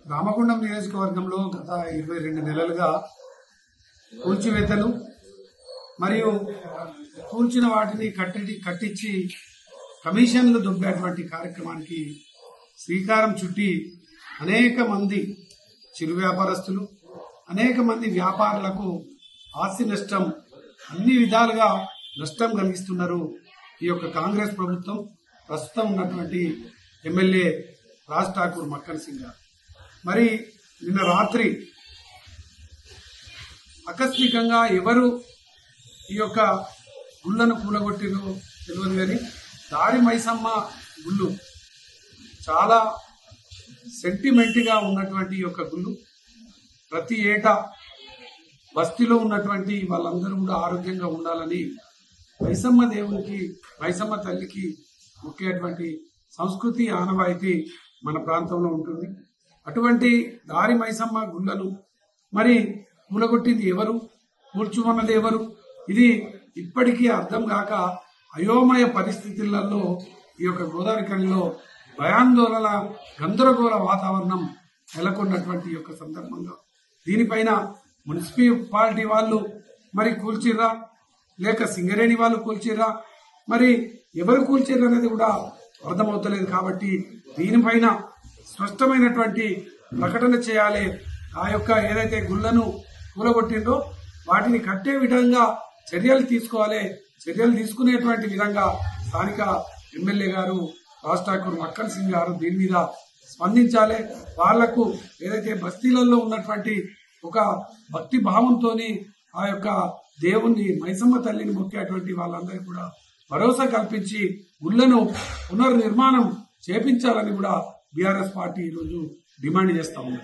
రామగుండం నియోజకవర్గంలో గత 22 నెలలుగా కూల్చివేతలు మరియు కూల్చిన వాటిని కట్టించి కమిషన్లు దొబ్బేటువంటి కార్యక్రమానికి శ్రీకారం చుట్టి అనేక మంది చిరు వ్యాపారస్తులు అనేక మంది వ్యాపారులకు ఆస్తి నష్టం అన్ని విధాలుగా నష్టం కలిగిస్తున్నారు ఈ యొక్క కాంగ్రెస్ ప్రభుత్వం. ప్రస్తుతం ఉన్నటువంటి ఎమ్మెల్యే రాజ్ ఠాకూర్ మక్కన్ సింగ్ గారు మరి నిన్న రాత్రి ఆకస్మికంగా ఎవరు ఈ యొక్క గుళ్లను కూలగొట్టిరో తెలియదు కానీ దారి మైసమ్మ గుళ్ళు చాలా సెంటిమెంట్గా ఉన్నటువంటి ఈ యొక్క గుళ్ళు ప్రతి ఏటా బస్తీలో ఉన్నటువంటి వాళ్ళందరూ కూడా ఆరోగ్యంగా ఉండాలని మైసమ్మ దేవునికి మైసమ్మ తల్లికి ముఖ్యటువంటి సంస్కృతి ఆనవాయితీ మన ప్రాంతంలో ఉంటుంది. అటువంటి దారి మైసమ్మ గుళ్ళను మరి కూలగొట్టింది ఎవరు, కూల్చుమన్నది ఎవరు, ఇది ఇప్పటికీ అర్థం కాక అయోమయ పరిస్థితులలో ఈ యొక్క గోదావరి కనిలో భయాందోళన గందరగోళ వాతావరణం నెలకొన్నటువంటి యొక్క సందర్భంగా దీనిపైన మున్సిపాలిటీ వాళ్ళు మరి కూల్చిర్రా లేక సింగరేణి వాళ్ళు కూల్చిర్రా, మరి ఎవరు కూల్చిర్రా అనేది కూడా అర్థమవుతలేదు. కాబట్టి దీనిపైన స్పష్టమైనటువంటి ప్రకటన చేయాలి. ఆ యొక్క ఏదైతే గుళ్లను కూలగొట్టిందో వాటిని కట్టే విధంగా చర్యలు తీసుకోవాలి. చర్యలు తీసుకునేటువంటి విధంగా స్థానిక ఎమ్మెల్యే గారు రాజ్ ఠాకూర్ మక్కన్ సింగ్ గారు దీని మీద స్పందించాలి. వాళ్లకు ఏదైతే బస్తీలలో ఉన్నటువంటి ఒక భక్తి భావంతో ఆ యొక్క దేవుణ్ణి మైసమ్మ తల్లిని మొక్కేటువంటి వాళ్ళందరికీ కూడా భరోసా కల్పించి గుళ్లను పునర్నిర్మాణం చేపించాలని కూడా బీఆర్ఎస్ పార్టీ ఈరోజు డిమాండ్ చేస్తా ఉంది.